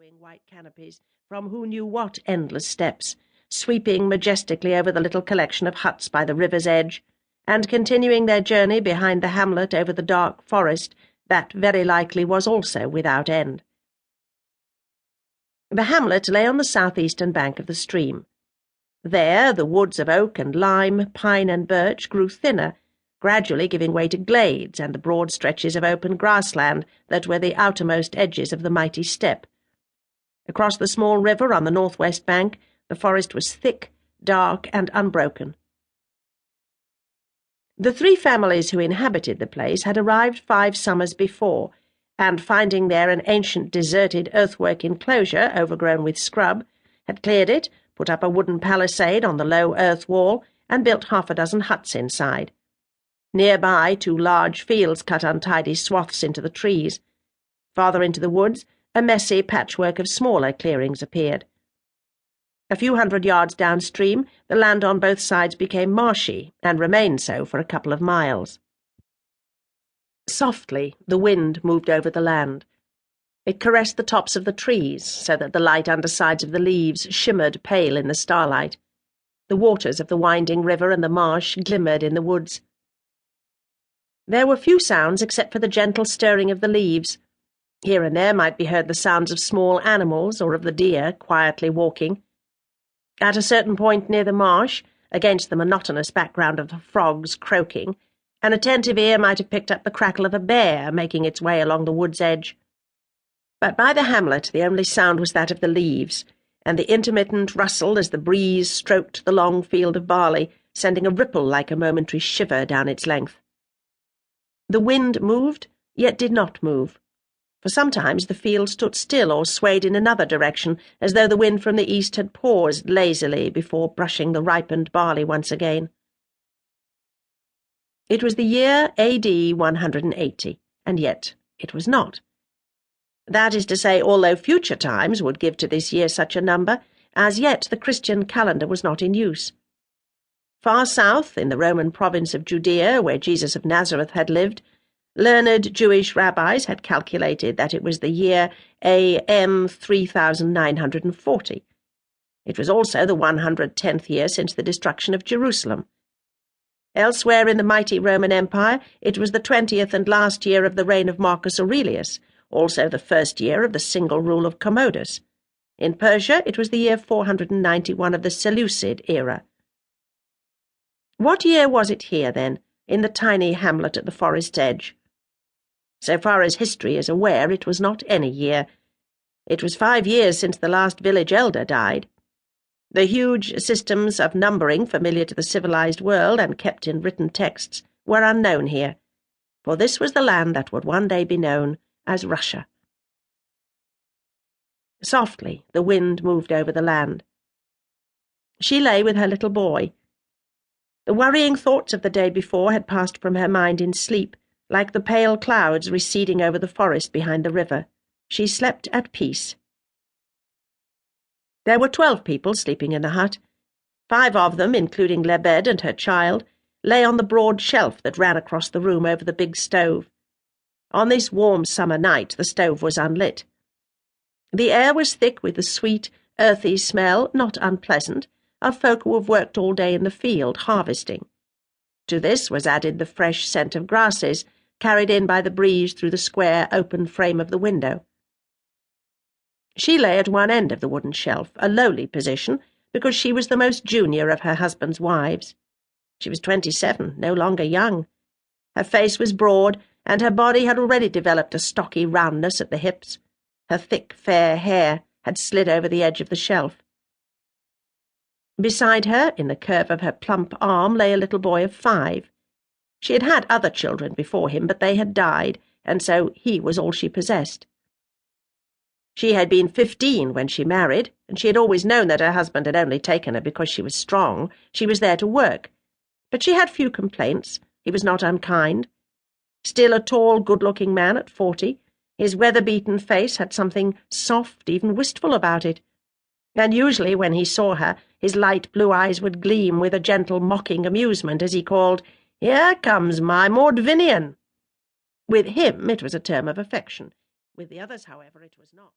billowing white canopies from who knew what endless steps, sweeping majestically over the little collection of huts by the river's edge, and continuing their journey behind the hamlet over the dark forest that very likely was also without end. The hamlet lay on the southeastern bank of the stream. There the woods of oak and lime, pine and birch grew thinner, gradually giving way to glades and the broad stretches of open grassland that were the outermost edges of the mighty steppe. Across the small river on the northwest bank, the forest was thick, dark, and unbroken. The 3 families who inhabited the place had arrived 5 summers before, and finding there an ancient deserted earthwork enclosure overgrown with scrub, had cleared it, put up a wooden palisade on the low earth wall, and built 6 huts inside. Nearby, 2 large fields cut untidy swaths into the trees. Farther into the woods, a messy patchwork of smaller clearings appeared. A few 100 yards downstream, the land on both sides became marshy, and remained so for a couple of miles. Softly, the wind moved over the land. It caressed the tops of the trees, so that the light undersides of the leaves shimmered pale in the starlight. The waters of the winding river and the marsh glimmered in the woods. There were few sounds except for the gentle stirring of the leaves. Here and there might be heard the sounds of small animals or of the deer quietly walking. At a certain point near the marsh, against the monotonous background of the frogs croaking, an attentive ear might have picked up the crackle of a bear making its way along the wood's edge. But by the hamlet the only sound was that of the leaves, and the intermittent rustle as the breeze stroked the long field of barley, sending a ripple like a momentary shiver down its length. The wind moved, yet did not move. For sometimes the field stood still or swayed in another direction, as though the wind from the east had paused lazily before brushing the ripened barley once again. It was the year A.D. 180, and yet it was not. That is to say, although future times would give to this year such a number, as yet the Christian calendar was not in use. Far south, in the Roman province of Judea, where Jesus of Nazareth had lived, learned Jewish rabbis had calculated that it was the year A.M. 3940. It was also the 110th year since the destruction of Jerusalem. Elsewhere in the mighty Roman Empire, it was the 20th and last year of the reign of Marcus Aurelius, also the first year of the single rule of Commodus. In Persia, it was the year 491 of the Seleucid era. What year was it here, then, in the tiny hamlet at the forest's edge? So far as history is aware, it was not any year. It was 5 years since the last village elder died. The huge systems of numbering familiar to the civilized world and kept in written texts were unknown here, for this was the land that would one day be known as Russia. Softly, the wind moved over the land. She lay with her little boy. The worrying thoughts of the day before had passed from her mind in sleep, like the pale clouds receding over the forest behind the river. She slept at peace. There were 12 people sleeping in the hut. 5 of them, including Lebed and her child, lay on the broad shelf that ran across the room over the big stove. On this warm summer night the stove was unlit. The air was thick with the sweet, earthy smell, not unpleasant, of folk who have worked all day in the field, harvesting. To this was added the fresh scent of grasses, carried in by the breeze through the square, open frame of the window. She lay at one end of the wooden shelf, a lowly position, because she was the most junior of her husband's wives. She was 27, no longer young. Her face was broad, and her body had already developed a stocky roundness at the hips. Her thick, fair hair had slid over the edge of the shelf. Beside her, in the curve of her plump arm, lay a little boy of 5. She had had other children before him, but they had died, and so he was all she possessed. She had been 15 when she married, and she had always known that her husband had only taken her because she was strong. She was there to work. But she had few complaints. He was not unkind. Still a tall, good-looking man at 40, his weather-beaten face had something soft, even wistful about it. And usually when he saw her, his light blue eyes would gleam with a gentle mocking amusement as he called, "Here comes my Maudvinian." With him it was a term of affection. With the others, however, it was not.